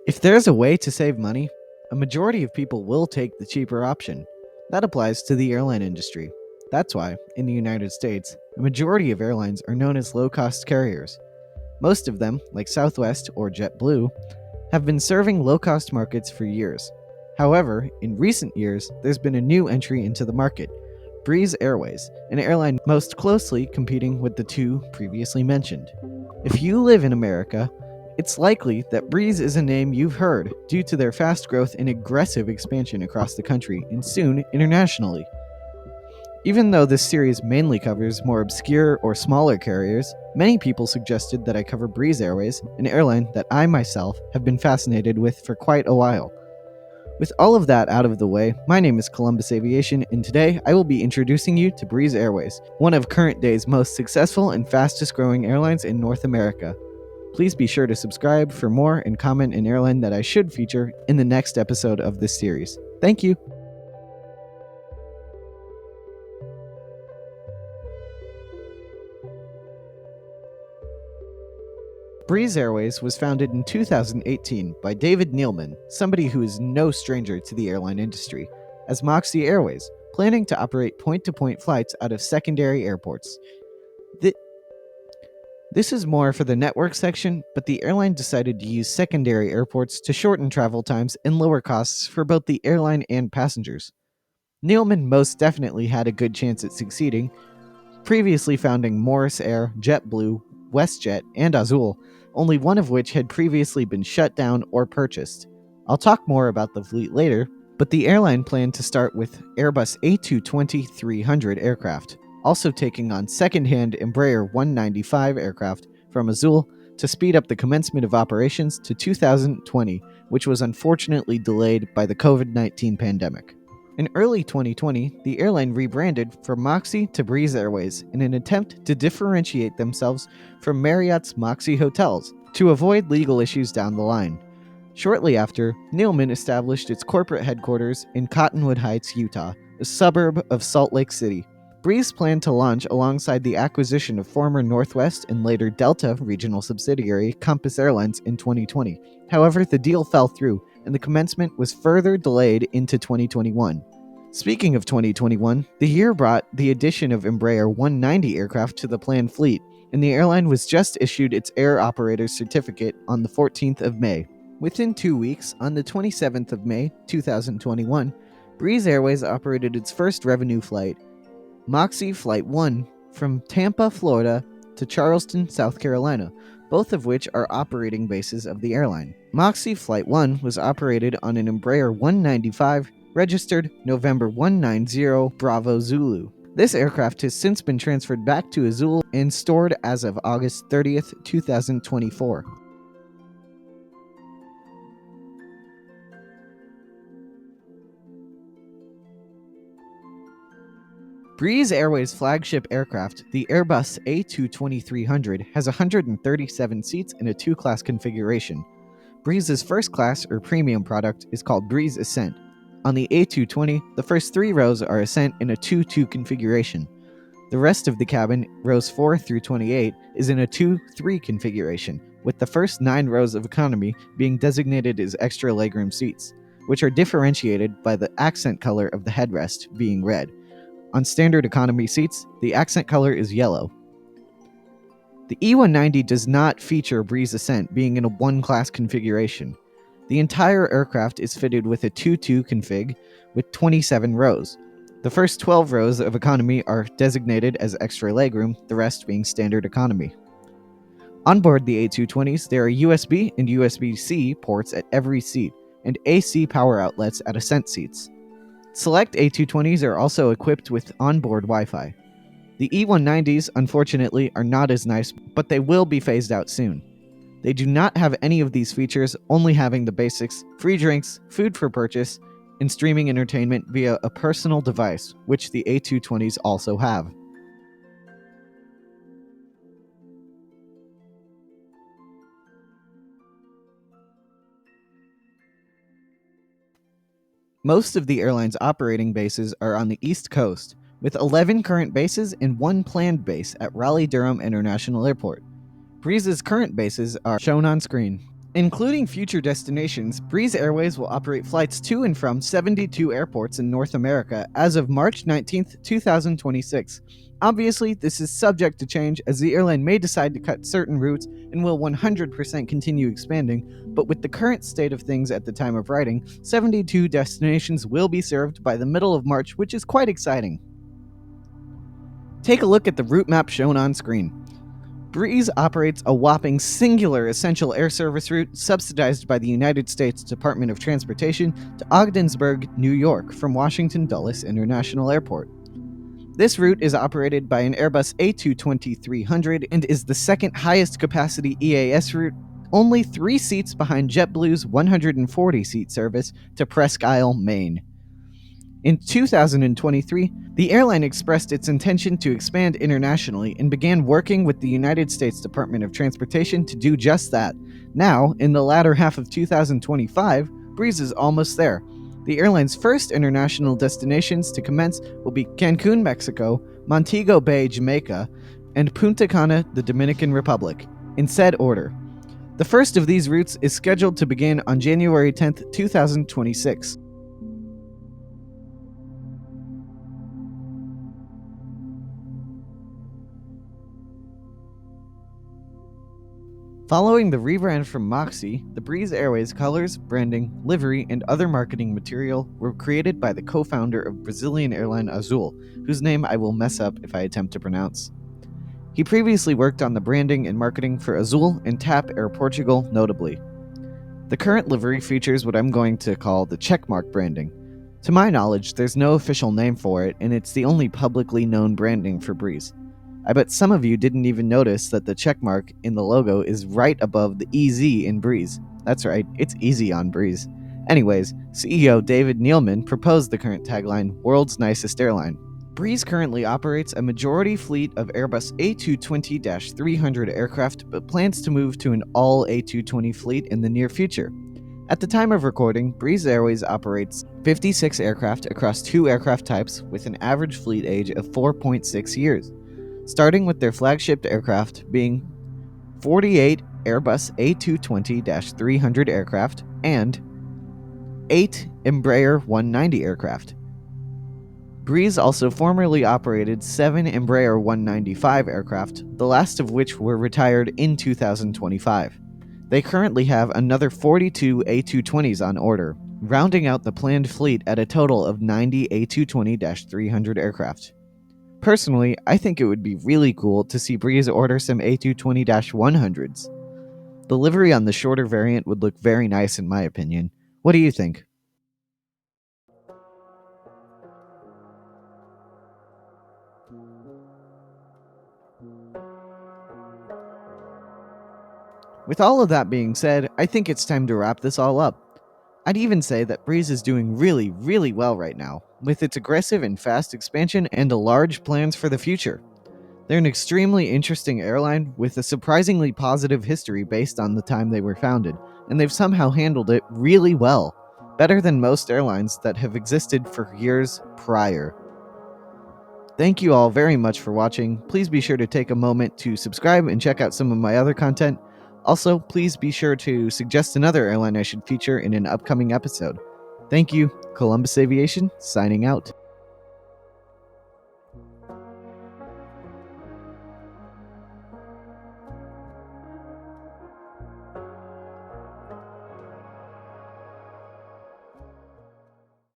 If there's a way to save money, a majority of people will take the cheaper option. That applies to the airline industry. That's why, in the United States, a majority of airlines are known as low cost carriers. Most of them, like Southwest or JetBlue, have been serving low cost markets for years. However, in recent years, there's been a new entry into the market, Breeze Airways, an airline most closely competing with the two previously mentioned. If you live in America, it's likely that Breeze is a name you've heard due to their fast growth and aggressive expansion across the country and soon internationally. Even though this series mainly covers more obscure or smaller carriers, many people suggested that I cover Breeze Airways, an airline that I myself have been fascinated with for quite a while. With all of that out of the way, my name is Columbus Aviation, and today I will be introducing you to Breeze Airways, one of current day's most successful and fastest growing airlines in North America. Please be sure to subscribe for more and comment an airline that I should feature in the next episode of this series. Thank you! Breeze Airways was founded in 2018 by David Neilman, somebody who is no stranger to the airline industry, as Moxie Airways, planning to operate point-to-point flights out of secondary airports. This is more for the network section, but the airline decided to use secondary airports to shorten travel times and lower costs for both the airline and passengers. Neilman most definitely had a good chance at succeeding, previously founding Morris Air, JetBlue, WestJet, and Azul, only one of which had previously been shut down or purchased. I'll talk more about the fleet later, but the airline planned to start with Airbus A220-300 aircraft, also taking on second-hand Embraer 195 aircraft from Azul to speed up the commencement of operations to 2020, which was unfortunately delayed by the COVID-19 pandemic. In early 2020, the airline rebranded from Moxie to Breeze Airways in an attempt to differentiate themselves from Marriott's Moxie hotels to avoid legal issues down the line. Shortly after, Neilman established its corporate headquarters in Cottonwood Heights, Utah, a suburb of Salt Lake City. Breeze planned to launch alongside the acquisition of former Northwest and later Delta regional subsidiary Compass Airlines in 2020. However, the deal fell through, and the commencement was further delayed into 2021. Speaking of 2021, the year brought the addition of Embraer 190 aircraft to the planned fleet, and the airline was just issued its Air Operator's Certificate on the 14th of May. Within 2 weeks, on the 27th of May, 2021, Breeze Airways operated its first revenue flight, Moxie Flight 1, from Tampa, Florida to Charleston, South Carolina, both of which are operating bases of the airline. Moxie Flight 1 was operated on an Embraer 195, registered November 190 Bravo Zulu. This aircraft has since been transferred back to Azul and stored as of August 30th, 2024. Breeze Airways' flagship aircraft, the Airbus A220-300, has 137 seats in a two-class configuration. Breeze's first class or premium product is called Breeze Ascent. On the A220, the first 3 rows are Ascent in a 2-2 configuration. The rest of the cabin, rows 4 through 28, is in a 2-3 configuration, with the first 9 rows of economy being designated as extra legroom seats, which are differentiated by the accent color of the headrest being red. On standard economy seats, the accent color is yellow. The E190 does not feature Breeze Ascent being in a one-class configuration. The entire aircraft is fitted with a 2-2 config with 27 rows. The first 12 rows of economy are designated as extra legroom, the rest being standard economy. On board the A220s, there are USB and USB-C ports at every seat, and AC power outlets at Ascent seats. Select A220s are also equipped with onboard Wi-Fi. The E190s, unfortunately, are not as nice, but they will be phased out soon. They do not have any of these features, only having the basics, free drinks, food for purchase, and streaming entertainment via a personal device, which the A220s also have. Most of the airline's operating bases are on the East Coast, with 11 current bases and 1 planned base at Raleigh-Durham International Airport. Breeze's current bases are shown on screen. Including future destinations, Breeze Airways will operate flights to and from 72 airports in North America as of March 19th, 2026. Obviously, this is subject to change as the airline may decide to cut certain routes and will 100% continue expanding, but with the current state of things at the time of writing, 72 destinations will be served by the middle of March, which is quite exciting. Take a look at the route map shown on screen. Breeze operates a whopping singular essential air service route subsidized by the United States Department of Transportation to Ogdensburg, New York from Washington Dulles International Airport. This route is operated by an Airbus A220-300 and is the second highest capacity EAS route, only 3 seats behind JetBlue's 140-seat service to Presque Isle, Maine. In 2023, the airline expressed its intention to expand internationally and began working with the United States Department of Transportation to do just that. Now, in the latter half of 2025, Breeze is almost there. The airline's first international destinations to commence will be Cancun, Mexico, Montego Bay, Jamaica, and Punta Cana, the Dominican Republic, in said order. The first of these routes is scheduled to begin on January 10th, 2026. Following the rebrand from Moxie, the Breeze Airways colors, branding, livery, and other marketing material were created by the co-founder of Brazilian airline Azul, whose name I will mess up if I attempt to pronounce. He previously worked on the branding and marketing for Azul and TAP Air Portugal, notably. The current livery features what I'm going to call the checkmark branding. To my knowledge, there's no official name for it, and it's the only publicly known branding for Breeze. I bet some of you didn't even notice that the checkmark in the logo is right above the EZ in Breeze. That's right, it's easy on Breeze. Anyways, CEO David Neeleman proposed the current tagline, World's Nicest Airline. Breeze currently operates a majority fleet of Airbus A220-300 aircraft, but plans to move to an all A220 fleet in the near future. At the time of recording, Breeze Airways operates 56 aircraft across 2 aircraft types with an average fleet age of 4.6 years. Starting with their flagship aircraft being 48 Airbus A220-300 aircraft and 8 Embraer 190 aircraft. Breeze also formerly operated 7 Embraer 195 aircraft, the last of which were retired in 2025. They currently have another 42 A220s on order, rounding out the planned fleet at a total of 90 A220-300 aircraft. Personally, I think it would be really cool to see Breeze order some A220-100s. The livery on the shorter variant would look very nice in my opinion. What do you think? With all of that being said, I think it's time to wrap this all up. I'd even say that Breeze is doing really, really well right now, with its aggressive and fast expansion and large plans for the future. They're an extremely interesting airline with a surprisingly positive history based on the time they were founded, and they've somehow handled it really well, better than most airlines that have existed for years prior. Thank you all very much for watching. Please be sure to take a moment to subscribe and check out some of my other content. Also, please be sure to suggest another airline I should feature in an upcoming episode. Thank you. Columbus Aviation, signing out.